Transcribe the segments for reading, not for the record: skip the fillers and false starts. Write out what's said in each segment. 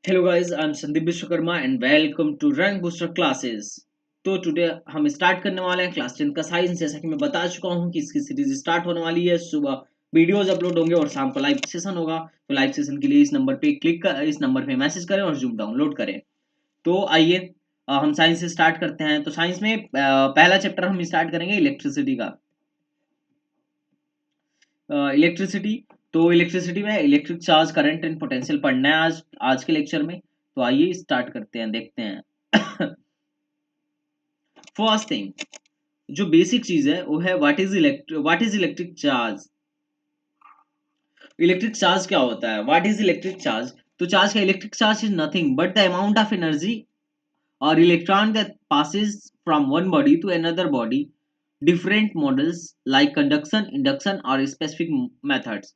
Hello guys, I'm Sandeep Vishwakarma and welcome to Rank Booster Classes। तो today हम start करने वाले हैं क्लास 10 का साइंस। जैसा कि मैं बता चुका हूं कि इसकी सीरीज स्टार्ट होने वाली है। सुबह वीडियोस अपलोड होंगे और शाम को लाइव सेशन होगा। तो लाइव सेशन के लिए इस नंबर पे मैसेज करें और जूम डाउनलोड करें। तो आइए हम साइंस से स्टार्ट करते हैं। तो साइंस में पहला चैप्टर हम स्टार्ट करेंगे इलेक्ट्रिसिटी का। इलेक्ट्रिसिटी, तो इलेक्ट्रिसिटी में electric charge, current and potential पढ़ना है आज आज के लेक्चर में। तो आइए स्टार्ट करते हैं, देखते हैं। फर्स्ट थिंग, जो बेसिक चीज है वो है what is electric charge. Electric charge क्या होता है? What is electric charge? तो चार्ज का electric charge is nothing but the amount of energy or electron that passes from one body to another body. Different models like conduction, induction or specific methods.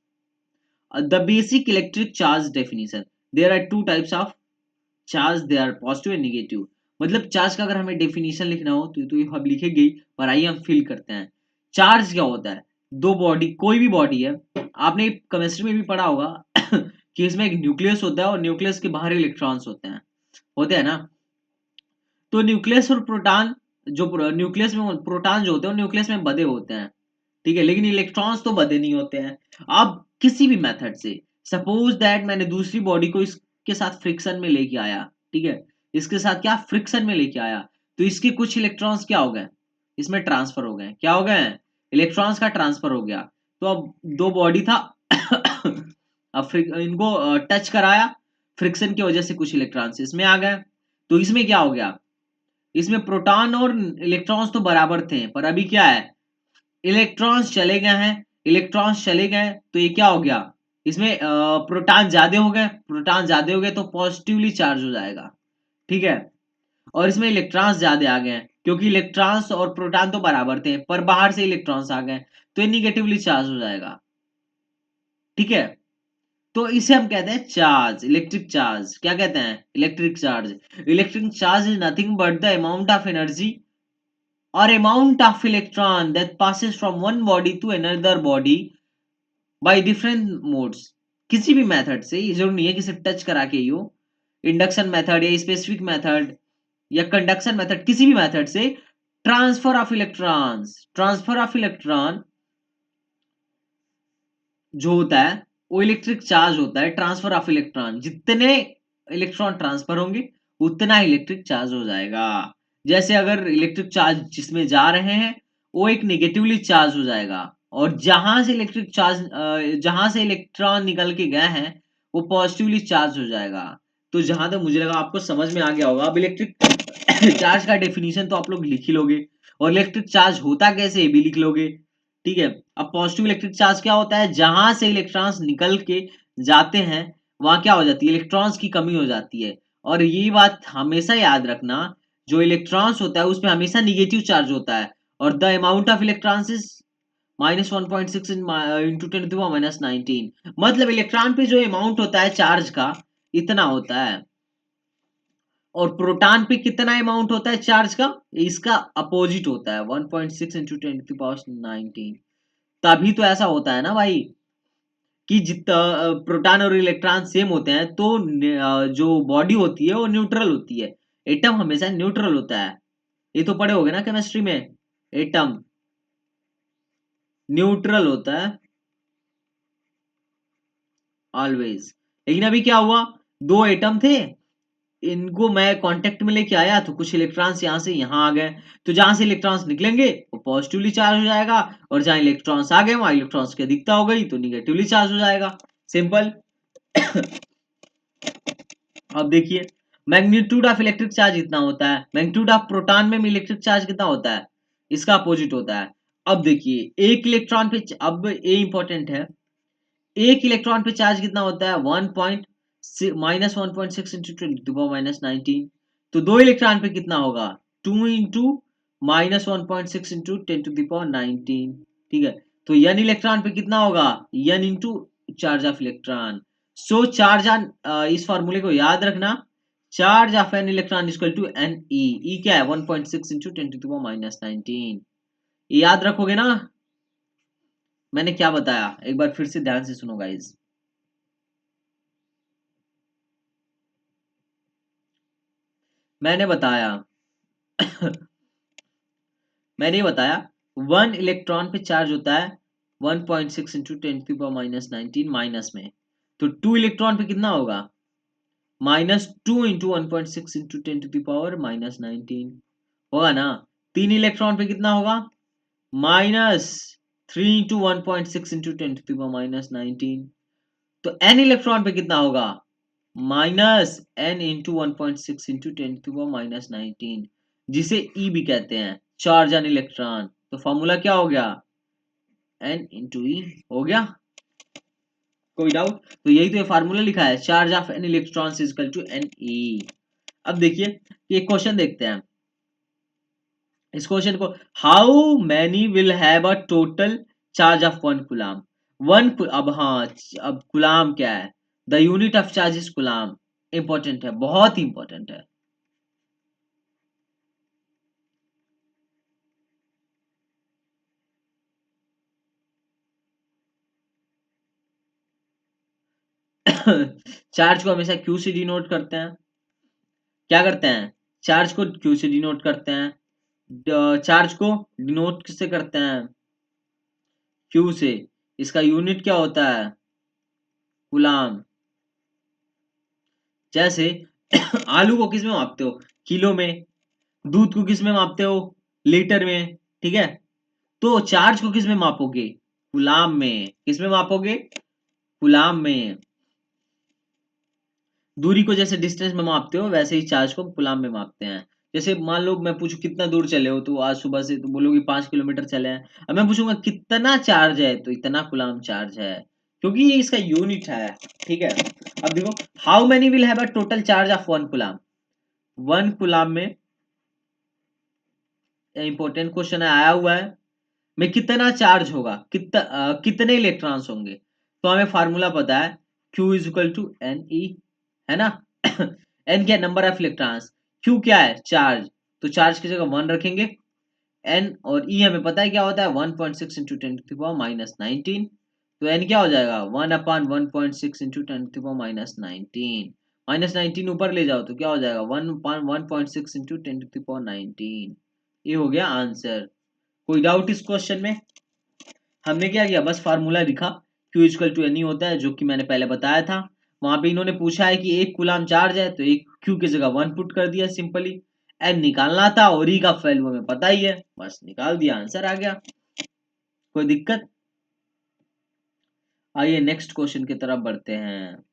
The basic electric charge definition. There are two types of charge. They are positive and negative. मतलब charge का अगर हमें definition लिखना हो तो ये हम लिखेंगे, पर आइए हम फिल करते हैं। चार्ज क्या होता है? दो बॉडी, कोई भी बॉडी है, आपने केमिस्ट्री में भी पढ़ा होगा कि इसमें एक न्यूक्लियस होता है और न्यूक्लियस के बाहर इलेक्ट्रॉन्स होते हैं ना। तो न्यूक्लियस और प्रोटॉन, जो न्यूक्लियस में प्रोटॉन जो होते हैं वो न्यूक्लियस में बधे होते हैं, ठीक है, लेकिन इलेक्ट्रॉन्स तो बधे नहीं होते हैं। अब किसी भी मेथड से, सपोज दैट मैंने दूसरी बॉडी को इसके साथ फ्रिक्शन में लेके आया, ठीक है, इसके साथ क्या फ्रिक्शन में लेके आया, तो इसके कुछ इलेक्ट्रॉन्स क्या हो गए, इसमें ट्रांसफर हो गए। क्या हो गए? इलेक्ट्रॉन्स का ट्रांसफर हो गया। तो अब दो बॉडी था अब इनको टच कराया, फ्रिक्शन की वजह से कुछ इलेक्ट्रॉन्स इसमें आ गए। तो इसमें क्या हो गया? इसमें प्रोटॉन और इलेक्ट्रॉन्स तो बराबर थे, पर अभी क्या है, इलेक्ट्रॉन्स चले गए हैं। इलेक्ट्रॉन्स चले गए तो ये क्या हो गया, इसमें प्रोटॉन ज्यादा हो गए तो पॉजिटिवली चार्ज हो जाएगा, ठीक है। और इसमें इलेक्ट्रॉन्स ज्यादा आ गए हैं क्योंकि इलेक्ट्रॉन्स और प्रोटॉन तो बराबर थे, पर बाहर से इलेक्ट्रॉन्स आ गए तो ये निगेटिवली चार्ज हो जाएगा, ठीक है। तो इसे हम कहते हैं चार्ज, इलेक्ट्रिक चार्ज। क्या कहते हैं? Electric charge. Electric charge is nothing but the amount of energy or amount of electron that passes from one body to another body by different modes। किसी भी मेथड से, ये जरूर नहीं है कि सिर्फ टच करा के ही हो, इंडक्शन मेथड या स्पेसिफिक मेथड या कंडक्शन मेथड, किसी भी मेथड से ट्रांसफर ऑफ इलेक्ट्रॉन जो होता है वो इलेक्ट्रिक चार्ज होता है। ट्रांसफर ऑफ इलेक्ट्रॉन, जितने इलेक्ट्रॉन ट्रांसफर होंगे उतना इलेक्ट्रिक चार्ज हो जाएगा। जैसे अगर इलेक्ट्रिक चार्ज जिसमें जा रहे हैं वो एक नेगेटिवली चार्ज हो जाएगा, और जहां से इलेक्ट्रॉन निकल के गए हैं वो पॉजिटिवली चार्ज हो जाएगा। तो जहां तक मुझे लगा आपको समझ में आ गया होगा। अब इलेक्ट्रिक चार्ज का डेफिनेशन तो आप लोग लिख ही लोगे, और इलेक्ट्रिक चार्ज होता कैसे ये भी लिख लोगे, ठीक है। अब पॉजिटिव इलेक्ट्रिक चार्ज क्या होता है? जहां से इलेक्ट्रॉन्स निकल के जाते हैं वहां क्या हो जाती है, इलेक्ट्रॉन्स की कमी हो जाती है। और ये बात हमेशा याद रखना, जो इलेक्ट्रॉन्स होता है उसमें हमेशा निगेटिव चार्ज होता है, और the amount of electrons is -1.6 into 10⁻19। मतलब इलेक्ट्रॉन पे जो अमाउंट होता है चार्ज का, इतना होता है। और प्रोटॉन पे कितना अमाउंट होता है चार्ज का? इसका अपोजिट होता है, 1.6 इंटू 10⁻19। तभी तो ऐसा होता है ना भाई, कि जितना प्रोटॉन और इलेक्ट्रॉन सेम होते हैं तो जो बॉडी होती है वो न्यूट्रल होती है। एटम हमेशा न्यूट्रल होता है। ये तो पढ़े होगे ना केमिस्ट्री में, एटम न्यूट्रल होता है ऑलवेज। लेकिन अभी क्या हुआ, दो एटम थे, इनको मैं कांटेक्ट में लेके आया तो कुछ इलेक्ट्रॉन्स यहाँ से यहाँ आ गए। तो जहां से इलेक्ट्रॉन्स निकलेंगे वो पॉजिटिवली चार्ज हो जाएगा, और जहां इलेक्ट्रॉन्स आ गए वहां इलेक्ट्रॉन्स की अधिकता हो गई तो निगेटिवली चार्ज हो जाएगा। सिंपल। अब देखिए, मैग्नीट्यूड ऑफ इलेक्ट्रिक चार्ज इतना होता है। मैग्नीट्यूड ऑफ प्रोटॉन में इलेक्ट्रिक चार्ज कितना होता है? इसका अपोजिट होता है। अब देखिए एक इलेक्ट्रॉन पे, अब ये इंपॉर्टेंट है, एक इलेक्ट्रॉन पे चार्ज कितना होता है? -1.6 इंटू 10⁻19। तो दो इलेक्ट्रॉन पे कितना होगा? 2 इंटू -1.6 इंटू 10⁻19, ठीक है। तो n इलेक्ट्रॉन पे कितना होगा? n into charge of electron. So charge on, इस फॉर्मूले को याद रखना, charge of N electron equal to N e. E क्या है? 1.6 इंटू 10⁻19। याद रखोगे ना मैंने क्या बताया? एक बार फिर से ध्यान से सुनो गाइज। मैंने बताया मैंने ये बताया 1 इलेक्ट्रॉन पे चार्ज होता है 1.6 इंटू 10⁻⁹ माइनस में, तो 2 इलेक्ट्रॉन पे कितना होगा -2 इंटू 1.6 इंटू 10⁻⁻19 होगा ना। 3 इलेक्ट्रॉन पे कितना होगा -3 इंटू 1.6 इंटू 10⁻⁻19। तो n इलेक्ट्रॉन पे कितना होगा -n इंटू 1.6 इंटू 10⁻⁻19, जिसे E भी कहते हैं, चार्ज एन इलेक्ट्रॉन। तो फॉर्मूला क्या हो गया n इंटू ई हो गया। कोई डाउट? तो यही तो ये फार्मूला लिखा है, charge of N electron is equal to N e. अब देखिए ये क्वेश्चन देखते हैं इस क्वेश्चन को, how many will have a total charge of 1 coulomb. अब हाँ, अब कूलम क्या है, the unit of charge is coulomb. Important है, बहुत ही इंपॉर्टेंट है। चार्ज को हमेशा क्यू से डिनोट करते हैं। क्या करते हैं, चार्ज को क्यू से डिनोट करते हैं। चार्ज को डिनोट किससे करते हैं, क्यू से। इसका यूनिट क्या होता है, कूलम। जैसे आलू को किस में मापते हो, किलो में। दूध को किस में मापते हो, लीटर में। ठीक है, तो चार्ज को किस में मापोगे, कूलम में। किस में मापोगे, कूलम में। दूरी को जैसे डिस्टेंस में मापते हो, वैसे ही चार्ज को कूलम में मापते हैं। जैसे मान लो मैं पूछूं कितना दूर चले हो, तो आज सुबह से तो बोलोगे 5 किलोमीटर चले हैं। अब मैं पूछूंगा कितना चार्ज है, तो इतना कूलम चार्ज है, क्योंकि ये इसका यूनिट है। ठीक है, अब देखो, how many will have a total charge of 1 coulomb. 1 coulomb में इंपॉर्टेंट क्वेश्चन आया हुआ है, में कितना चार्ज होगा, कितने इलेक्ट्रॉन्स होंगे। तो हमें फार्मूला पता है, Q is equal to N e, है ना। n क्या, नंबर ऑफ इलेक्ट्रॉन्स। Q क्या है, चार्ज। तो चार्ज की जगह 1 रखेंगे। n और e हमें पता है क्या होता है, 1.6 इंटू 10⁻⁹ तो n क्या हो जाएगा, 1/1.6 इंटू 10⁻⁹ -19 ऊपर ले जाओ तो क्या हो जाएगा, 1/1.6 इंटू 10⁻⁹। ये हो गया आंसर। कोई डाउट इस क्वेश्चन में? हमने क्या किया, बस फार्मूला लिखा, Q इक्वल टू एन होता है, जो कि मैंने पहले बताया था। वहां पे इन्होंने पूछा है कि 1 कूलम चार्ज है, तो एक Q की जगह 1 पुट कर दिया सिंपली। एन निकालना था और ई का वैल्यू हमें पता ही है, बस निकाल दिया, आंसर आ गया। कोई दिक्कत? आइए नेक्स्ट क्वेश्चन की तरफ बढ़ते हैं।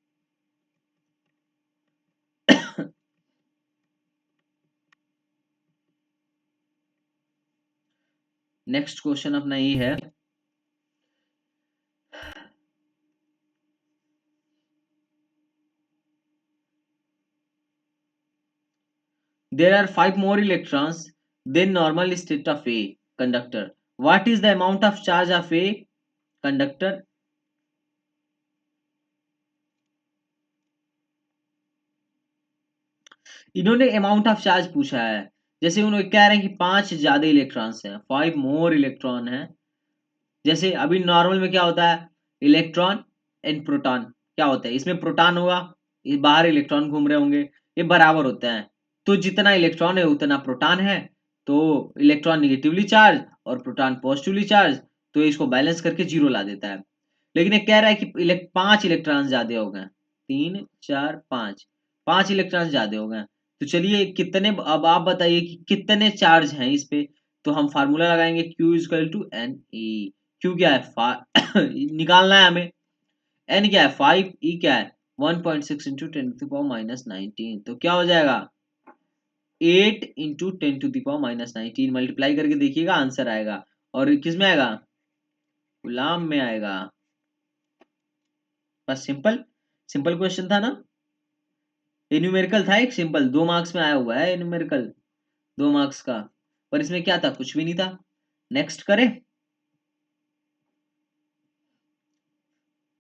नेक्स्ट क्वेश्चन अपना ये है, there are 5 more electrons than normal state of a conductor. What is the amount of charge of a conductor? इन्होंने अमाउंट ऑफ चार्ज पूछा है। जैसे उन्होंने कह रहे हैं कि 5 ज्यादा इलेक्ट्रॉन्स हैं, 5 मोर इलेक्ट्रॉन है। जैसे अभी नॉर्मल में क्या होता है, इलेक्ट्रॉन एंड प्रोटॉन। क्या होता है, इसमें प्रोटॉन होगा, ये बाहर इलेक्ट्रॉन घूम रहे होंगे, ये बराबर होते हैं। तो जितना इलेक्ट्रॉन है उतना प्रोटॉन है, तो इलेक्ट्रॉन निगेटिवली चार्ज और प्रोटॉन पॉजिटिवली चार्ज, तो इसको बैलेंस करके 0 ला देता है। लेकिन ये कह रहा है कि 5 इलेक्ट्रॉन ज्यादा हो गए, 3 4 5, 5 इलेक्ट्रॉन ज्यादा हो गए। तो चलिए कितने, अब आप बताइए कि कितने चार्ज हैं इस पे। तो हम फार्मूला लगाएंगे, Q equal to N e. Q क्या है, निकालना है हमें। n क्या है 5, e क्या है 1.6 इंटू 10⁻⁹ तो क्या हो जाएगा 8 इंटू 10⁻⁹ मल्टीप्लाई करके देखिएगा, आंसर आएगा। और किस में आएगा, गुलाम में आएगा। बस सिंपल, सिंपल क्वेश्चन था ना। ये न्यूमेरिकल था, एक सिंपल 2 मार्क्स में आया हुआ है न्यूमेरिकल, 2 मार्क्स का। पर इसमें क्या था, कुछ भी नहीं था। नेक्स्ट करें,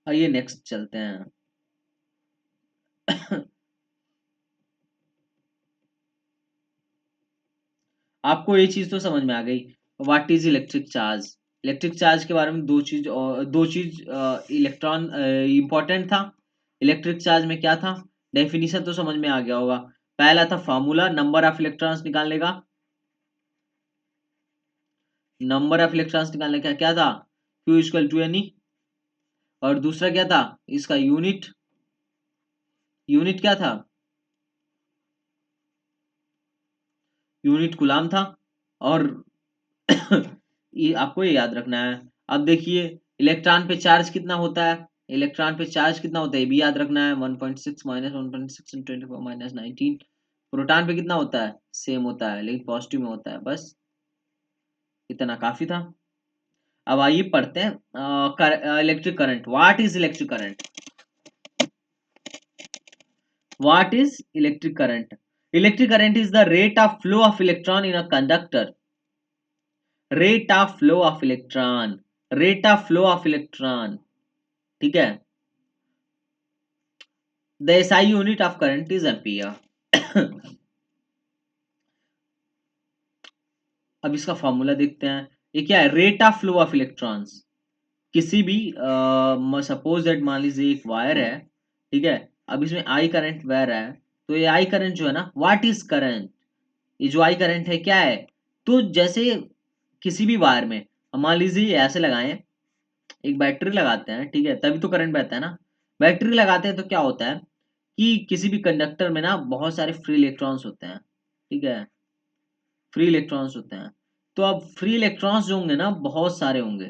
आइए नेक्स्ट चलते हैं। आपको ये चीज तो समझ में आ गई, what is electric charge. Electric charge के बारे में दो चीज इलेक्ट्रॉन इंपॉर्टेंट था। इलेक्ट्रिक चार्ज में क्या था, डेफिनेशन तो समझ में आ गया होगा। पहला था फॉर्मूला नंबर ऑफ इलेक्ट्रॉन्स निकालने का, नंबर ऑफ इलेक्ट्रॉन्स निकालने का क्या था, Q equal to N e. और दूसरा क्या था, इसका यूनिट, यूनिट क्या था, यूनिट कूलाम था। और ये आपको ये याद रखना है। अब देखिए इलेक्ट्रॉन पे चार्ज कितना होता है, इलेक्ट्रॉन पे चार्ज कितना होता है ये भी याद रखना है, 1.6 माइनस 1.6 24 माइनस 19। प्रोटॉन पे कितना होता है, सेम होता है लेकिन पॉजिटिव में होता है। बस इतना काफी था। अब आइए पढ़ते हैं electric current. What is electric current, what is electric current. Electric current is the rate of flow of electron in a conductor, rate of flow of electron, rate of flow of electron, ठीक है। The SI unit of current is ampere. अब इसका formula देखते हैं। ये क्या है, rate of flow of electrons. किसी भी सपोज दैट मान लीजिए एक वायर है, ठीक है। अब इसमें आई करंट बह रहा है, तो ये आई करंट जो है ना, व्हाट इज करंट, ये जो आई करंट है क्या है। तो जैसे किसी भी वायर में हम मान लीजिए ऐसे लगाएं, एक बैटरी लगाते हैं, ठीक है, तभी तो करंट बहता है ना। बैटरी लगाते हैं तो क्या होता है कि किसी भी कंडक्टर में ना बहुत सारे फ्री इलेक्ट्रॉन्स होते हैं, ठीक है, फ्री इलेक्ट्रॉन्स होते हैं। तो अब फ्री इलेक्ट्रॉन्स जो होंगे ना बहुत सारे होंगे।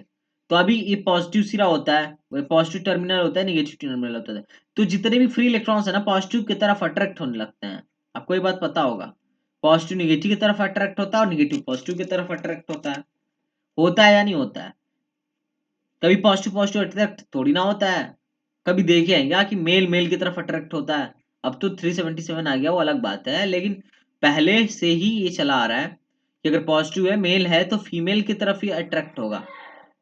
तो अभी ये पॉजिटिव सिरा होता है, पॉजिटिव टर्मिनल होता है, नेगेटिव टर्मिनल होता है। तो जितने भी फ्री इलेक्ट्रॉन्स है ना पॉजिटिव की तरफ अट्रैक्ट होने लगते हैं। आपको ये बात पता होगा, पॉजिटिव निगेटिव की तरफ अट्रैक्ट होता है और निगेटिव पॉजिटिव की तरफ अट्रैक्ट होता है या नहीं होता है। कभी पॉजिटिव पॉजिटिव अट्रैक्ट थोड़ी ना होता है। कभी देखे हैं क्या कि मेल मेल की तरफ अट्रैक्ट होता है। अब तो 377 आ गया वो अलग बात है, लेकिन पहले से ही ये चला आ रहा है कि अगर पॉजिटिव है मेल है तो फीमेल की तरफ ही अट्रैक्ट होगा,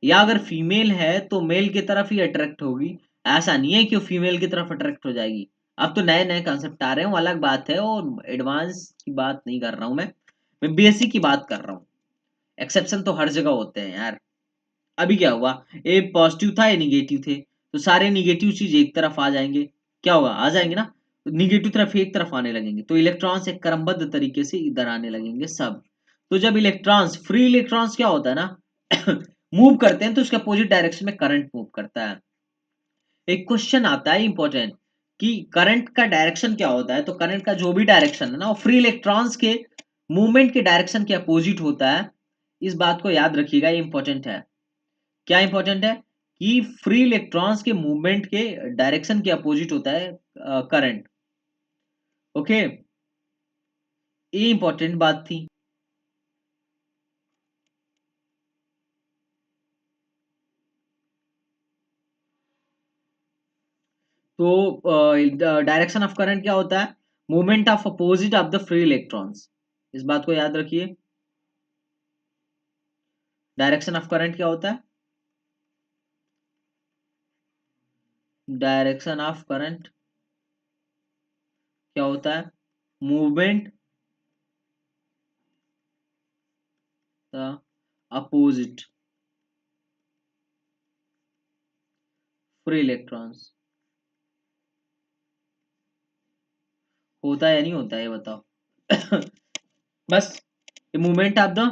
या अगर फीमेल है तो मेल की तरफ ही अट्रैक्ट होगी। ऐसा नहीं है कि वो फीमेल की तरफ अट्रैक्ट हो जाएगी। अब तो नए नए कॉन्सेप्ट आ रहे हैं, वो अलग बात है, और एडवांस की बात नहीं कर रहा हूँ मैं बेसिक की बात कर रहा हूँ। एक्सेप्शन तो हर जगह होते हैं यार। अभी क्या हुआ, ए पॉजिटिव था, ए निगेटिव थे, तो सारे निगेटिव चीज एक तरफ आ जाएंगे। क्या होगा, आ जाएंगे ना, निगेटिव तरफ एक तरफ आने लगेंगे, तो इलेक्ट्रॉन्स एक क्रमबद्ध तरीके से इधर आने लगेंगे सब। तो जब इलेक्ट्रॉन्स, फ्री इलेक्ट्रॉन्स क्या होता है ना, मूव करते हैं तो उसके अपोजिट डायरेक्शन में करंट मूव करता है। एक क्वेश्चन आता है इंपॉर्टेंट कि करंट का डायरेक्शन क्या होता है, तो करंट का जो भी डायरेक्शन है ना वो फ्री इलेक्ट्रॉन्स के मूवमेंट के डायरेक्शन के अपोजिट होता है। इस बात को याद रखिएगा, ये इंपॉर्टेंट है। क्या इंपॉर्टेंट है कि फ्री इलेक्ट्रॉन्स के मूवमेंट के डायरेक्शन के अपोजिट होता है करंट। ओके, ये इंपॉर्टेंट बात थी। तो डायरेक्शन ऑफ करंट क्या होता है, movement of opposite of the free electrons. इस बात को याद रखिए, डायरेक्शन ऑफ करंट क्या होता है, डायरेक्शन ऑफ करंट क्या होता है, movement the opposite free electrons. होता है या नहीं होता है ये बताओ। बस ये movement of the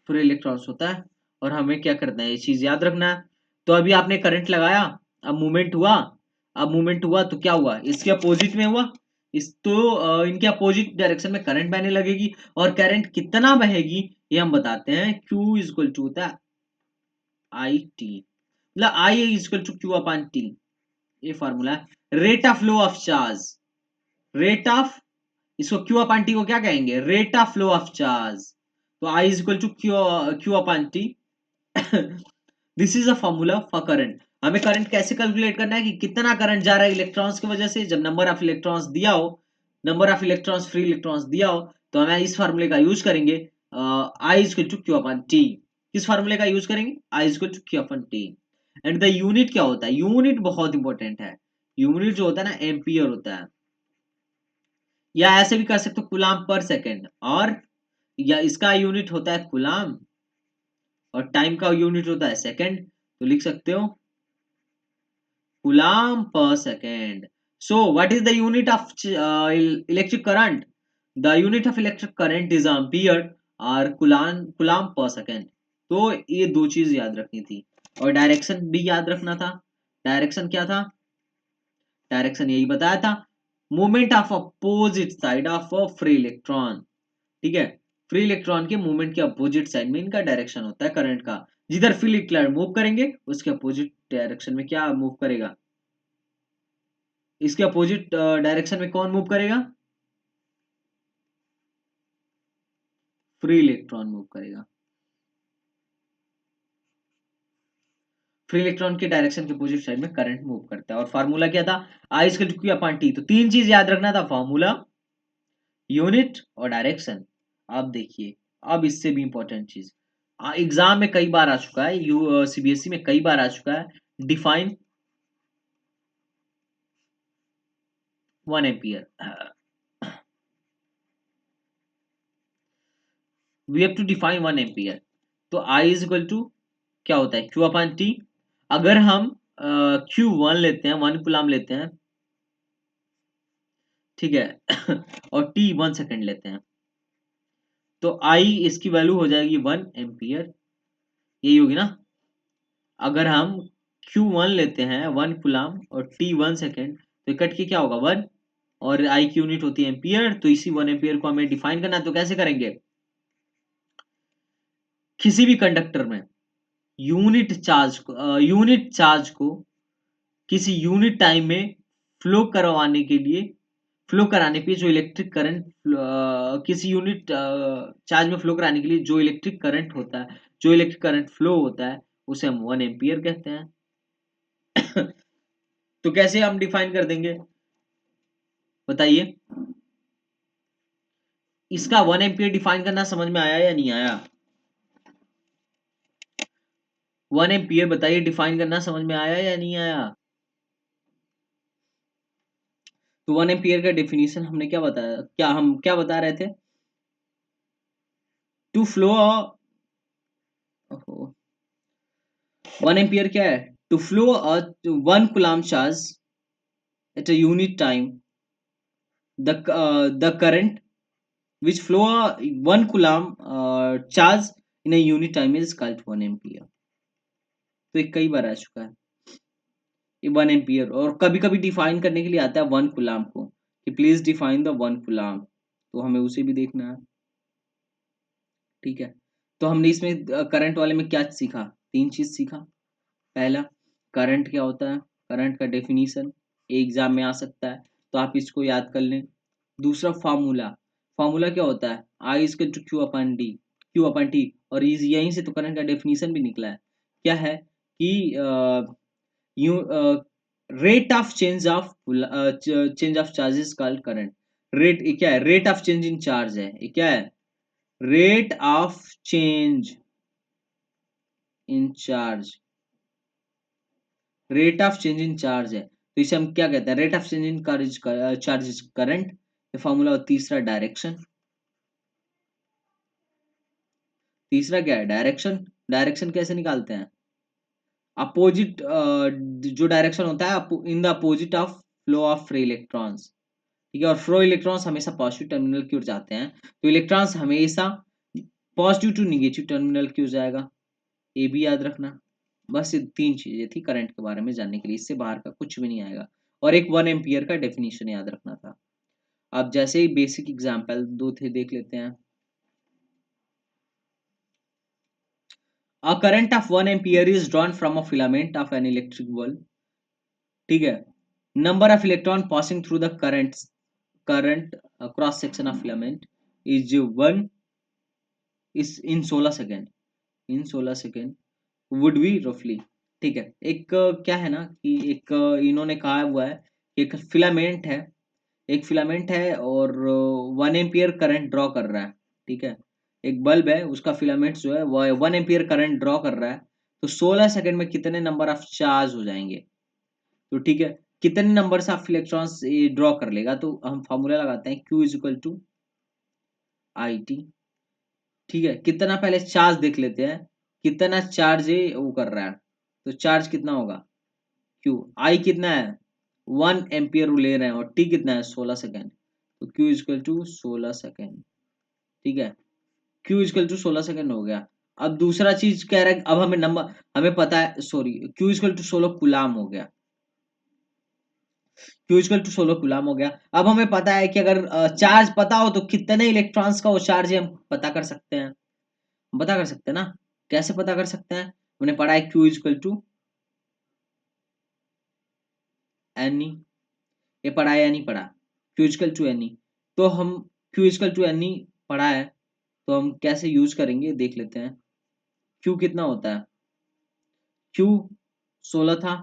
free electrons होता है। और हमें क्या करना है, ये चीज याद रखना है। तो अभी आपने करंट लगाया, अब मूवमेंट हुआ, अब मूवमेंट हुआ तो क्या हुआ, इसके अपोजिट में हुआ। इस तो इनके अपोजिट डायरेक्शन में करंट बहने लगेगी। और करंट कितना बहेगी ये हम बताते हैं, Q इक्वल टू होता है आई टी, मतलब I equal to Q upon T. ये फॉर्मूला है rate of flow of charge, rate of, इसको क्यू अपॉन टी को क्या कहेंगे, rate of flow of charge. तो I is equal to Q, Q upon T. This is a formula for current. हमें current कैसे calculate करना है कि कितना करंट जा रहा है इलेक्ट्रॉन्स की वजह से, जब नंबर ऑफ इलेक्ट्रॉन्स दिया हो, number of electrons free electrons दिया हो, तो हमें इस फार्मूले का यूज करेंगे, I is equal to Q upon T. किस फार्मूले का यूज करेंगे, I is equal to Q upon T. And the unit क्या होता है, यूनिट बहुत इंपॉर्टेंट है। यूनिट जो होता है ना एम्पियर होता है, या ऐसे भी कर सकते हो कूलाम पर सेकेंड, और या इसका यूनिट होता है कूलाम, और टाइम का यूनिट होता है सेकंड। तो लिख सकते हो coulomb per second. So what is the unit of electric current? The unit of electric current is ampere or coulomb per second. तो ये दो चीज याद रखनी थी और डायरेक्शन भी याद रखना था। डायरेक्शन क्या था? डायरेक्शन यही बताया था, movement of opposite side of a free electron. ठीक है, फ्री इलेक्ट्रॉन के मूवमेंट के अपोजिट साइड में इनका डायरेक्शन होता है करंट का। जिधर फ्री इलेक्ट्रॉन मूव करेंगे उसके अपोजिट डायरेक्शन में क्या मूव करेगा? इसके अपोजिट डायरेक्शन में कौन मूव करेगा? फ्री इलेक्ट्रॉन मूव करेगा। फ्री इलेक्ट्रॉन के डायरेक्शन के अपोजिट साइड में करंट मूव करता है। और फार्मूला क्या था? I is Q upon T. तो तीन चीज याद रखना था, फार्मूला, यूनिट और डायरेक्शन। अब देखिए, अब इससे भी इंपॉर्टेंट चीज एग्जाम में कई बार आ चुका है, यू सीबीएसई में कई बार आ चुका है, define 1 ampere. We have to define 1 ampere. तो आई इज इक्वल टू क्या होता है? Q upon T. अगर हम क्यू वन लेते हैं, 1 कूलम लेते हैं, ठीक है और टी 1 सेकेंड लेते हैं, तो आई इसकी वैल्यू हो जाएगी 1 एम्पियर। यही होगी ना? अगर हम Q1 लेते हैं 1 कूलम और T 1 सेकेंड, तो कट के क्या होगा? 1। और आई की यूनिट होती है एम्पियर, तो इसी 1 एम्पियर को हमें डिफाइन करना है। तो कैसे करेंगे? किसी भी कंडक्टर में यूनिट चार्ज को किसी यूनिट टाइम में फ्लो करवाने के लिए, फ्लो कराने पे जो इलेक्ट्रिक करंट, किसी यूनिट चार्ज में फ्लो कराने के लिए जो इलेक्ट्रिक करंट होता है, जो इलेक्ट्रिक करंट फ्लो होता है, उसे हम 1 एम्पियर कहते हैं। तो कैसे हम डिफाइन कर देंगे बताइए? इसका 1 एम्पियर डिफाइन करना समझ में आया या नहीं आया? 1 एम्पियर बताइए, डिफाइन करना समझ में आया या नहीं आया? तो 1 एम्पियर का डेफिनेशन हमने क्या बताया, हम क्या बता रहे थे? टू फ्लो 1 एम्पियर क्या है? To flow 1 coulomb charge at a unit time, the current which flow 1 coulomb charge in a unit time is called 1 ampere. तो ये कई बार आ चुका है ये 1 एम्पियर, और कभी कभी डिफाइन करने के लिए आता है 1 कूलम को, कि प्लीज डिफाइन द 1 कूलम। तो हमें उसे भी देखना है। ठीक है, तो हमने इसमें करंट वाले में क्या सीखा? तीन चीज सीखा। पहला, करंट क्या होता है, करंट का डेफिनेशन एग्जाम में आ सकता है, तो आप इसको याद कर लें। दूसरा, फार्मूला। फार्मूला क्या होता है? I is to Q upon D, Q upon T. और यहीं से तो करंट का डेफिनेशन भी निकला है। क्या है कि you rate of change of charges called current. Rate क्या है? Rate of change in charge है। ये क्या है? Rate of change in charge. Rate of change in charge है, तो इसे हम क्या कहते हैं? Rate of change in charge current. ये फॉर्मूला। और तीसरा, डायरेक्शन। तीसरा क्या है? डायरेक्शन। डायरेक्शन कैसे निकालते हैं? अपोजिट, जो डायरेक्शन होता है in the opposite of flow of free electrons. ठीक है, और फ्लो इलेक्ट्रॉन्स हमेशा पॉजिटिव टर्मिनल की ओर जाते हैं, तो इलेक्ट्रॉन्स हमेशा पॉजिटिव टू निगेटिव टर्मिनल की ओर जाएगा। ये भी याद रखना। बस ये तीन चीजें थी करंट के बारे में जानने के लिए, इससे बाहर का कुछ भी नहीं आएगा। और एक 1 एम्पियर का डेफिनेशन याद रखना था। अब जैसे ही बेसिक एग्जाम्पल दो थे देख लेते हैं। A current of 1 ampere is drawn from a filament of an electric bulb. ठीक है, number of electron passing through the current cross section of filament is 1 is in 16 second, in 16 second would be roughly। ठीक है, एक क्या है ना कि एक इन्होंने कहा हुआ है कि एक फिलामेंट है, एक फिलामेंट है और 1 एम्पियर करंट ड्रॉ कर रहा है। ठीक है, एक बल्ब है, उसका फिलामेंट जो है वो 1 एम्पियर करंट ड्रॉ कर रहा है। तो 16 सेकेंड में कितने नंबर ऑफ चार्ज हो जाएंगे? तो ठीक है, कितने नंबर ऑफ इलेक्ट्रॉन्स ये ड्रॉ कर लेगा? तो हम फॉर्मूला लगाते हैं, Q is equal to I T. ठीक है, कितना पहले चार्ज देख लेते हैं, कितना चार्ज ये वो कर रहा है। तो चार्ज कितना होगा? क्यू, आई कितना है 1 एम्पियर ले रहे हैं और टी कितना है 16 सेकेंड, तो क्यू इजकल टू 16 सेकेंड। ठीक है, क्यू इजकल टू 16 सेकेंड हो गया। अब दूसरा चीज कह रहा है, अब हमें नंबर हमें पता है, sorry, Q is equal to 16 coulomb हो गया, क्यू इजकल टू 16 कुलाम हो गया। अब हमें पता है कि अगर चार्ज पता हो तो कितने इलेक्ट्रॉन्स का वो चार्ज है हम पता कर सकते हैं, पता कर सकते हैं ना। कैसे पता कर सकते हैं, हमने पढ़ा है Q is equal to N e, ये पढ़ा है या नहीं पढ़ा, Q is equal to N e. तो हम Q is equal to N e पढ़ा है, तो हम कैसे यूज करेंगे देख लेते हैं। क्यू कितना होता है, क्यू 16 था,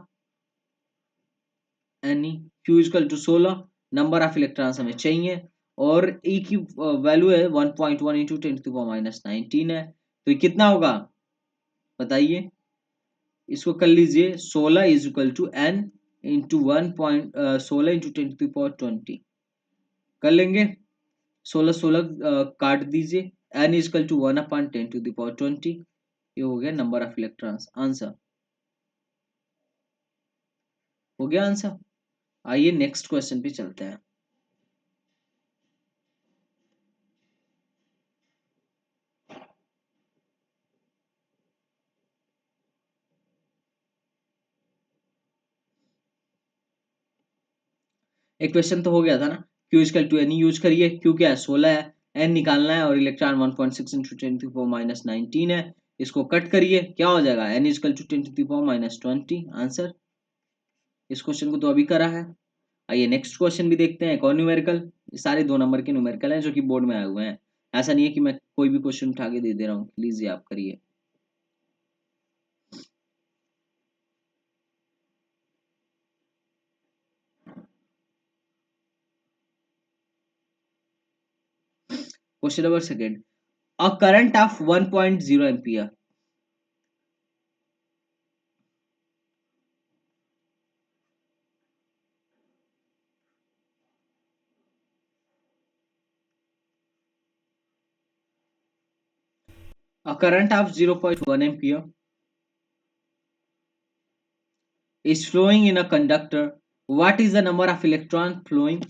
n e, Q is equal to 16, number of electrons हमें चाहिए, और ई की वैल्यू है 1.1 इंटू 10⁻⁹ है, तो ये कितना होगा बताइए। इसको कर लीजिए 16 is equal to n into 1.16 into 10⁻20 कर लेंगे। 16 काट दीजिए, एन इज इक्वल टू 1/10⁻20, ये हो गया नंबर ऑफ इलेक्ट्रॉन्स, आंसर हो गया आंसर। आइए नेक्स्ट क्वेश्चन पे चलते हैं। एक क्वेश्चन तो हो गया था ना, Q is equal to n use करिए, क्यू क्या है 16 है, एन निकालना है और इलेक्ट्रॉन 1.6 इंटू 10⁻⁹ है, इसको कट करिए क्या हो जाएगा, एन इजकल टू 10⁻⁻20 आंसर। इस क्वेश्चन को तो अभी करा है। आइए नेक्स्ट क्वेश्चन भी देखते हैं, एक और न्यूमेरिकल। ये सारे 2 नंबर के न्यूमेरिकल हैं जो कि बोर्ड में आए हुए हैं, ऐसा नहीं है कि मैं कोई भी क्वेश्चन उठा के दे रहा हूँ, लीजिए आप करिए। Question number second, a current of 1.0 ampere, a current of 0.1 ampere is flowing in a conductor. What is the number of electron flowing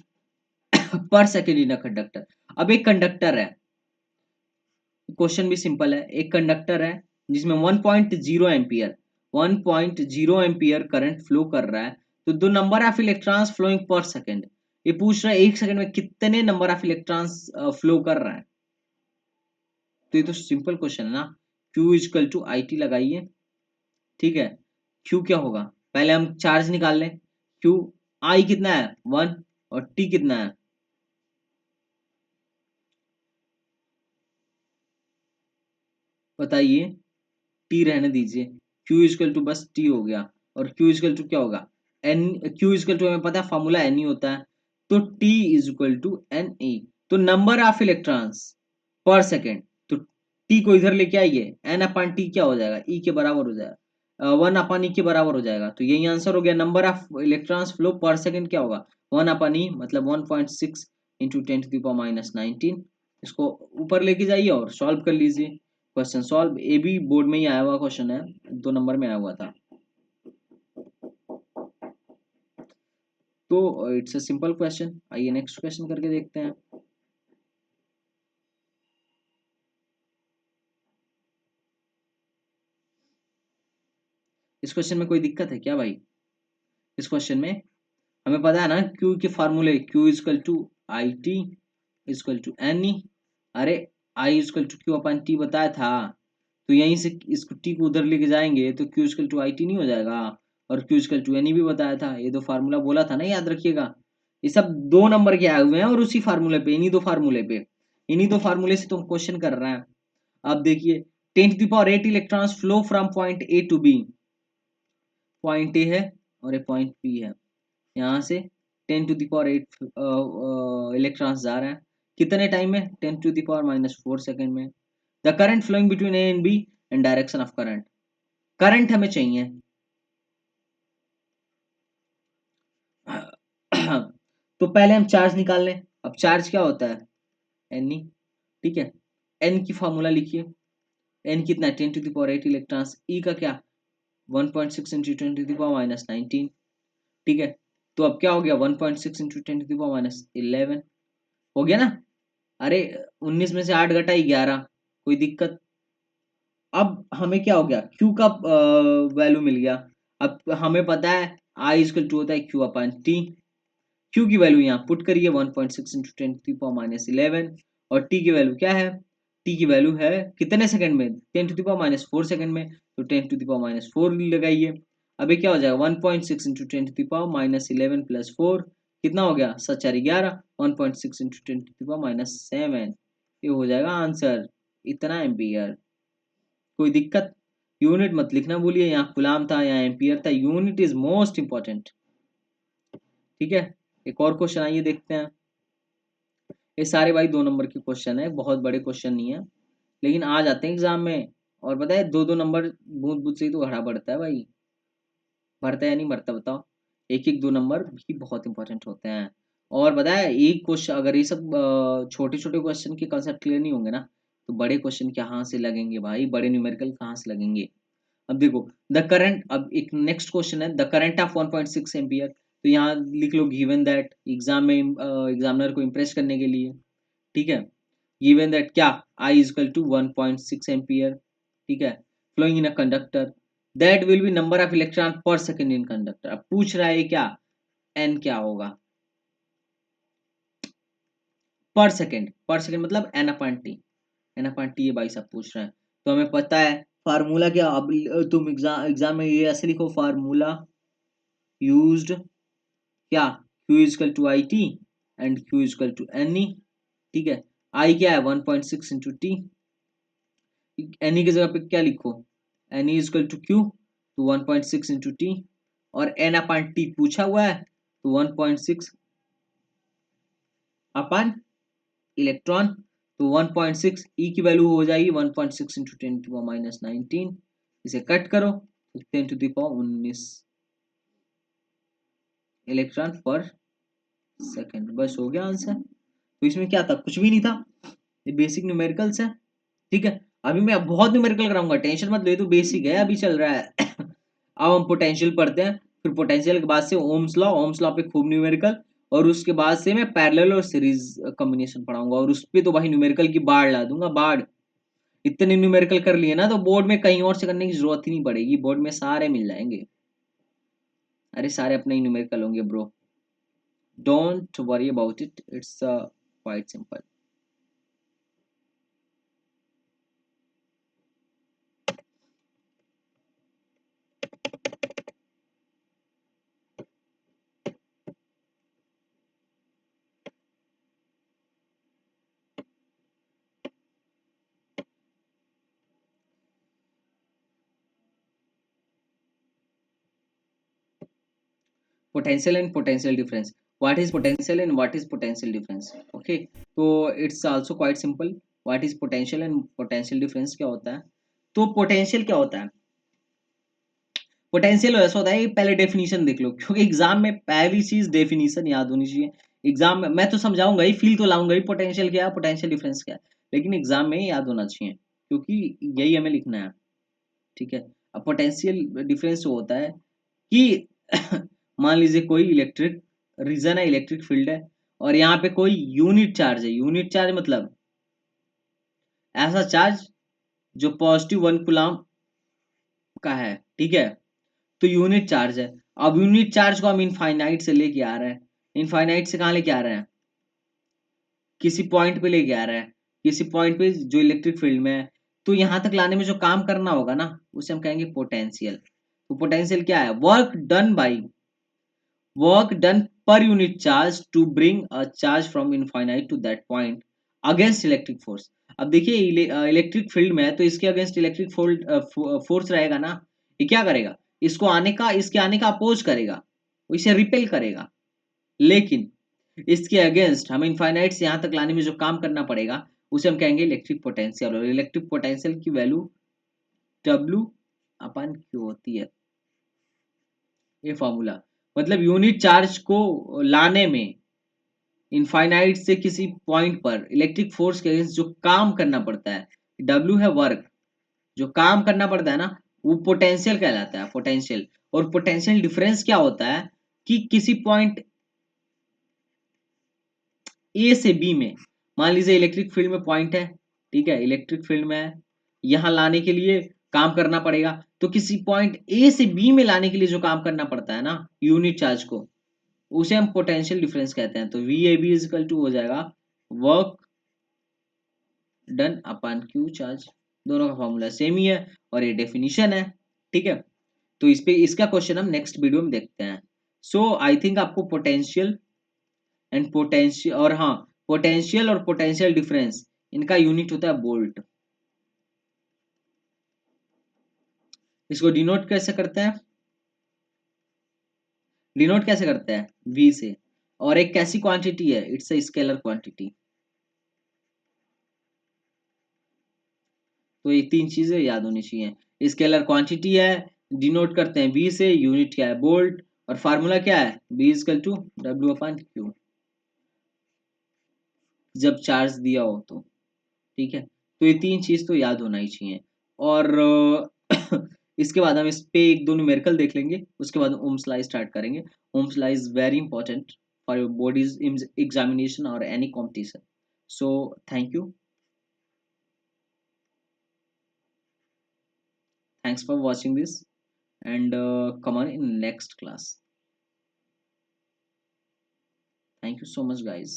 per second in a conductor? अब एक कंडक्टर है, क्वेश्चन भी सिंपल है, एक conductor है जिसमें 1.0 ampere 1.0 ampere current flow कर रहा है, तो दो number of electrons flowing per second, ये पूछ रहा है एक सेकंड में कितने नंबर ऑफ इलेक्ट्रॉन्स फ्लो कर रहा है। तो ये तो सिंपल क्वेश्चन है ना, Q is equal to I T लगाइए। ठीक है, Q क्या होगा, पहले हम चार्ज निकाल लें। Q I कितना है 1 और T कितना है, बताइए। T रहने दीजिए, Q इजकल टू बस T हो गया, और Q इजकल टू क्या होगा N, Q इजकल टू हमें पता है फॉर्मूला N ही होता है, तो T is equal to N e, तो number of electrons per second, तो T को इधर लेके आइए, N अपन T क्या हो जाएगा E के बराबर हो जाएगा, 1 अपन E के बराबर हो जाएगा, तो यही आंसर हो गया। नंबर ऑफ इलेक्ट्रॉन्स फ्लो पर सेकेंड क्या होगा 1 अपन E, मतलब 1.6 इंटू 10⁻⁹। इसको ऊपर लेके जाइए और सॉल्व कर लीजिए, क्वेश्चन सॉल्व। ये भी बोर्ड में ही आया हुआ क्वेश्चन है, 2 नंबर में आया हुआ था, तो इट्स अ सिंपल क्वेश्चन। आइए नेक्स्ट क्वेश्चन करके देखते हैं। इस क्वेश्चन में कोई दिक्कत है क्या भाई, इस क्वेश्चन में हमें पता है ना क्यू के फार्मूले, Q is equal to I T equal to N E, अरे I equal to Q upon T बताया था, तो यहीं से इसको टी को उधर लेके जाएंगे तो Q is equal to I T नहीं हो जाएगा, और Q is equal to N e भी बताया था, ये दो फार्मूला बोला था ना, याद रखिएगा। ये सब 2 नंबर के आए हुए हैं और उसी फार्मूले पे, इन्हीं दो फार्मूले से तुम क्वेश्चन कर रहे हैं। अब देखिए 10⁸ electrons flow from point A to B, point A है और ये पॉइंट बी है, यहाँ से 10⁸ इलेक्ट्रॉन्स जा रहे हैं, कितने टाइम में 10⁻⁻⁴ सेकेंड में। The current flowing between A and B and direction of current, current हमें चाहिए। तो पहले हम चार्ज निकाल लें, अब चार्ज क्या होता है एन ई, ठीक है, एन की फॉर्मूला लिखिए, एन कितना है 10⁸ इलेक्ट्रॉन्स, ई का क्या 1.6 इंटू 10⁻⁹, ठीक है, तो अब क्या हो गया 1.6 इंटू 10⁻11 हो गया ना। अरे 19 में से 8 घटा 11, कोई दिक्कत। अब हमें क्या हो गया, क्यू का वैल्यू मिल गया। अब हमें पता है आई इक्वल टू होता है क्यू अपन टी। क्यू की वैल्यू यहाँ पुट करिए 1.6 इंटू 10⁻11 और टी की वैल्यू क्या है, टी की वैल्यू है कितने सेकंड में, 10⁻4 सेकंड में, तो 10⁻4 लगाइए। अभी क्या हो जाएगा 1.6 इंटू 10⁻11 प्लस 4 कितना हो गया 7×4 1.6 इंटू 10⁻7 ये हो जाएगा आंसर, इतना एम्पियर। कोई दिक्कत, यूनिट मत लिखना भूलिए, यहाँ गुलाम था यहाँ एम्पियर था, यूनिट इज मोस्ट इंपॉर्टेंट। ठीक है, एक और क्वेश्चन आइए देखते हैं। ये सारे भाई 2 नंबर के क्वेश्चन है, बहुत बड़े क्वेश्चन नहीं है, लेकिन आ जाते हैं एग्जाम में। और पता है 2-2 नंबर बूंद बूंद से ही तो घड़ा बढ़ता है भाई, बढ़ता है या नहीं बढ़ता बताओ। एक एक 2 नंबर भी बहुत इंपॉर्टेंट होते हैं। और पता है एक क्वेश्चन अगर ये सब छोटे छोटे क्वेश्चन के कंसेप्ट क्लियर नहीं होंगे ना, तो बड़े क्वेश्चन कहाँ से लगेंगे भाई, बड़े न्यूमेरिकल कहाँ से लगेंगे। अब देखो द करंट, अब एक नेक्स्ट क्वेश्चन है द करंट ऑफ 1.6 एम्पियर, तो यहाँ लिख लो गिवन दैट, एग्जाम में एग्जामिनर को इम्प्रेस करने के लिए। ठीक है, गिवन दैट क्या I is equal to 1.6 ampere. ठीक है, flowing in a conductor that will be number of electron per second in conductor. अब पूछ रहा है क्या, n क्या होगा पर सेकंड मतलब n/t ये भाई साहब पूछ रहे हैं। तो हमें पता है फार्मूला क्या, अब तुम एग्जाम में ये ऐसे लिखो फार्मूला यूज्ड क्या, q is equal to I T and q is equal to N e. ठीक है, I क्या है 1.6 इंटू टी, एन ई की जगह पे क्या लिखो n e is equal to Q, तो 1.6 इंटू टी, और एन अपान टी पूछा हुआ है तो 1.6 अपान इलेक्ट्रॉन, तो 1.6 ई की वैल्यू हो जाएगी 1.6 इंटू 10⁻19, इसे कट करो तो 10⁻19 इलेक्ट्रॉन पर सेकेंड, बस हो गया आंसर। तो इसमें क्या था, कुछ भी नहीं था, ये बेसिक न्यूमेरिकल्स है। ठीक है, अभी मैं बहुत न्यूमेरिकल कराऊंगा, टेंशन मत लो, ये तो बेसिक है अभी चल रहा है। अब हम पोटेंशियल पढ़ते हैं, फिर पोटेंशियल के बाद से ओम्स लॉ पे खूब न्यूमेरिकल, और उसके बाद से मैं पैरेलल और सीरीज कॉम्बिनेशन पढ़ाऊंगा, और उस पे तो भाई न्यूमेरिकल की बाढ़ ला दूंगा, बाढ़। इतने न्यूमेरिकल कर लिए ना तो बोर्ड में कहीं और से करने की जरूरत ही नहीं पड़ेगी, बोर्ड में सारे मिल जाएंगे। अरे सारे अपने ही न्यूमेरिकल होंगे bro, don't worry about it, it's quite simple. Potential and potential difference, what is potential and what is potential difference, okay, तो it's also quite simple, what is potential and potential difference क्या होता है। तो potential क्या होता है, potential ऐसा होता है कि पहले डेफिनेशन देख लो, क्योंकि एग्जाम में पहली चीज डेफिनेशन याद होनी चाहिए। एग्जाम में मैं तो समझाऊंगा ही, फील तो लाऊंगा ही पोटेंशियल क्या है पोटेंशियल डिफरेंस क्या है, लेकिन एग्जाम में ही याद होना चाहिए, क्योंकि यही हमें लिखना है। ठीक है, अब पोटेंशियल डिफरेंस होता है कि मान लीजिए कोई इलेक्ट्रिक रीजन है, इलेक्ट्रिक फील्ड है, और यहाँ पे कोई यूनिट चार्ज है, यूनिट चार्ज मतलब ऐसा चार्ज जो +1 कूलम का है। ठीक है, तो यूनिट चार्ज है। अब यूनिट चार्ज को हम इनफाइनाइट से लेके आ रहे हैं, इनफाइनाइट से कहाँ लेके आ रहे हैं, किसी पॉइंट पे लेके आ रहा है, किसी पॉइंट पे जो इलेक्ट्रिक फील्ड में है, तो यहां तक लाने में जो काम करना होगा ना उसे हम कहेंगे पोटेंशियल। तो पोटेंशियल क्या है, work done per unit charge to bring a charge from infinite to that point against electric force. अब देखिए इलेक्ट्रिक फील्ड में है तो इसके अगेंस्ट इलेक्ट्रिक फोर्स रहेगा ना, ये क्या करेगा, इसके आने का अपोज करेगा, वो इसे रिपेल करेगा। लेकिन इसके अगेंस्ट हमें इनफाइनाइट से यहां तक लाने में जो काम करना पड़ेगा उसे हम कहेंगे इलेक्ट्रिक पोटेंशियल, और इलेक्ट्रिक पोटेंशियल की वैल्यू W/Q होती है। ये फॉर्मूला मतलब यूनिट चार्ज को लाने में इनफाइनाइट से किसी पॉइंट पर इलेक्ट्रिक फोर्स के अगेंस्ट जो काम करना पड़ता है, W है वर्क, जो काम करना पड़ता है ना वो पोटेंशियल कहलाता है, पोटेंशियल। और पोटेंशियल डिफरेंस क्या होता है, कि किसी पॉइंट ए से बी में, मान लीजिए इलेक्ट्रिक फील्ड में पॉइंट है, ठीक है, इलेक्ट्रिक फील्ड में है, यहां लाने के लिए काम करना पड़ेगा, तो किसी पॉइंट ए से बी में लाने के लिए जो काम करना पड़ता है ना यूनिट चार्ज को, उसे हम पोटेंशियल डिफरेंस कहते हैं। तो V A B is equal to हो जाएगा work done upon Q charge. दोनों का फॉर्मूला सेम ही है और ये डेफिनेशन है, ठीक है। तो इस पे इसका क्वेश्चन हम नेक्स्ट वीडियो में देखते हैं। सो आई थिंक आपको पोटेंशियल एंड पोटेंशियल, और हाँ, पोटेंशियल और पोटेंशियल डिफरेंस, इनका यूनिट होता है वोल्ट। इसको डिनोट कैसे करते हैं, डिनोट कैसे करते हैं, वी से। और एक कैसी क्वांटिटी है, इट्स अ स्केलर क्वांटिटी। तो ये तीन चीजें याद होनी चाहिए, स्केलर क्वांटिटी है, डिनोट करते हैं वी से, यूनिट क्या है वोल्ट, और फार्मूला क्या है B is equal to W upon Q, जब चार्ज दिया हो तो, ठीक है। तो ये तीन चीज तो याद होना ही चाहिए। और इसके बाद हम इस पे एक दो न्यूमेरिकल देख लेंगे, उसके बाद ओम्स लॉ स्टार्ट करेंगे। Ohm's law is very important for your boards examination और any competition. So thank you, thanks for watching this, and come on in next class. Thank you so much guys.